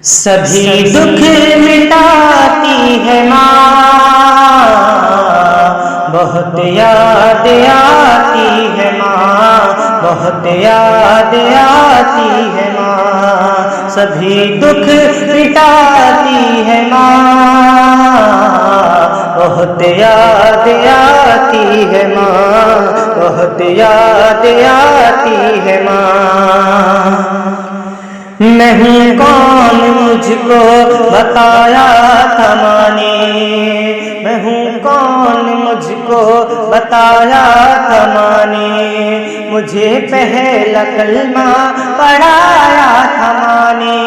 سبھی دکھ مٹاتی ہے ماں، بہت یاد آتی ہے ماں، بہت یاد آتی ہے ماں، سبھی دکھ مٹاتی ہے ماں، بہت یاد آتی ہے ماں، بہت یاد آتی ہے ماں۔ میں ہوں کون مجھ کو بتایا تھا ماں نے، میں ہوں کون مجھ کو بتایا تھا ماں نے، مجھے پہلا کلمہ پڑھایا تھا ماں نے،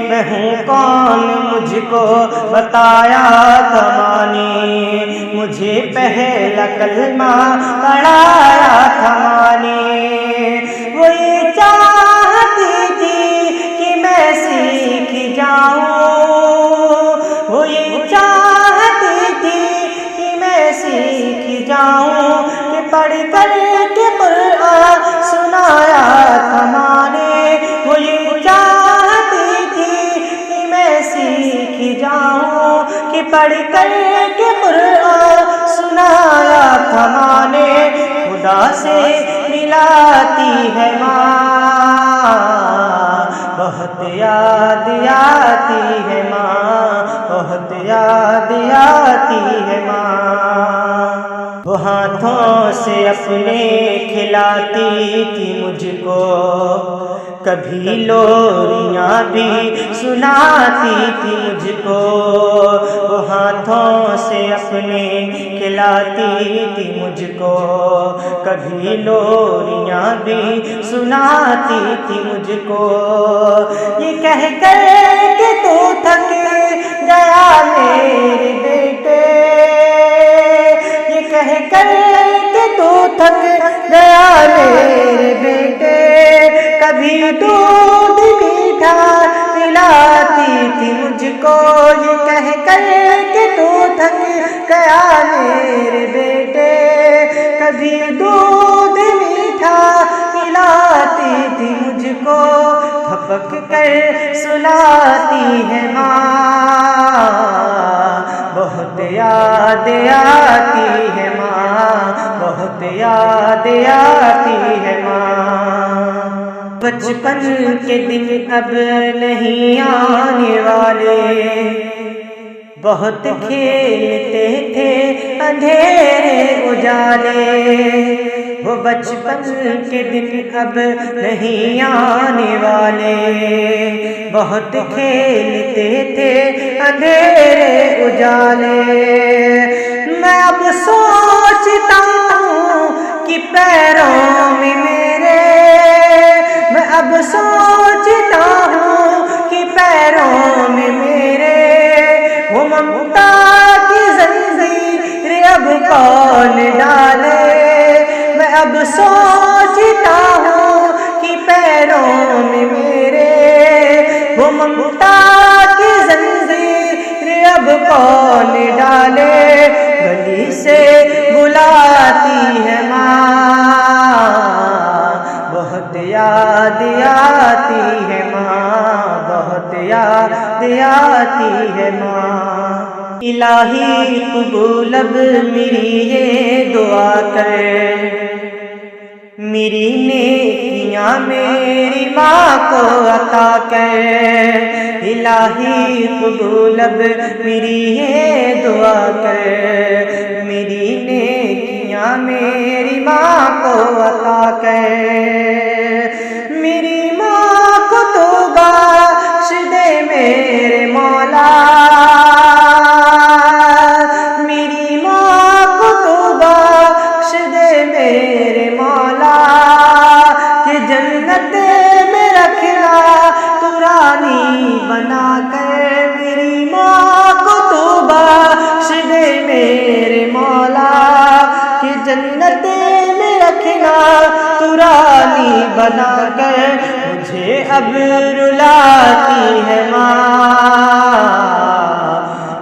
میں ہوں کون مجھ کو بتایا تھا ماں نے، مجھے پہلا کلمہ پڑھایا تھا ماں نے۔ وہ یہ چاہتی تھی کہ میں سیکھ جاؤں، وہ یہ چاہتی تھی کہ میں سیکھ جاؤں، کہ پڑھ کر کے قرآن سنایا تھا ماں نے، وہ یہ چاہتی تھی کہ میں سیکھ جاؤں، کہ پڑھ کر کے قرآن سنایا تھا ماں نے۔ خدا سے ملاتی ہے ماں، بہت یاد آتی ہے ماں، بہت یاد آتی ہے ماں۔ وہ ہاتھوں سے اپنے کھلاتی تھی مجھ کو، کبھی لوریاں بھی سناتی تھی مجھ کو، وہ ہاتھوں سے اپنے کھلاتی تھی مجھ کو، کبھی لوریاں بھی سناتی تھی مجھ کو، یہ کہہ کر کہ تو تھک گیا میرے بیٹے، یہ کہہ کر کہ تو تھک گیا میرے بیٹے، کبھی دودھ میٹھا پلاتی تھی مجھ کو، یہ کہہ کر کہ تو تھک گیا میرے بیٹے، کبھی دودھ میٹھا پلاتی تھی مجھ کو، تھپک کر سلاتی ہے ماں، بہت یاد آتی ہے ماں، بہت یاد آتی ہے ماں۔ بچپن کے دن اب نہیں آنے والے، بہت کھیلتے تھے اندھیرے اجالے، وہ بچپن کے دن اب نہیں آنے والے، بہت کھیلتے تھے اندھیرے اجالے۔ میں اب سوچتا ہوں کہ پیروں میں میرے، میں اب سوچتا ہوں کہ پیروں میں میرے، وہ ممتا کی زنجیر اب کون ڈالے، میں اب سوچتا ہوں کہ پیروں میں میرے، وہ ممتا کی زنجیر اب کون ڈالے، گلی سے بلاتی ہے ماں، بہت یاد آتی ہے ماں، بہت یاد آتی ہے ماں۔ الہی قبول اب میری یہ دعا کر، میری نیکیاں میری ماں کو عطا کر، الہی قبول اب میری یہ دعا کر، میری نیکیاں میری ماں کو عطا کر، میری ماں کو تو بخش دے میرے مولا، میری ماں کو تو بخش دے میرے مولا، کہ جنت میں رکھنا تو رانی بنا کر، میری ماں کو تو بخش دے میرے مولا، کہ جنت میں رکھنا تو رانی بنا کر، مجھے اب رلاتی ہے ماں،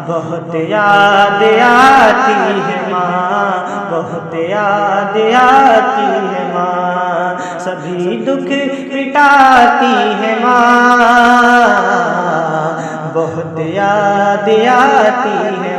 بہت یاد آتی ہے ماں، بہت یاد آتی ہے ماں، سبھی دکھ مٹاتی ہے ماں۔ بہت یاد آتی ہے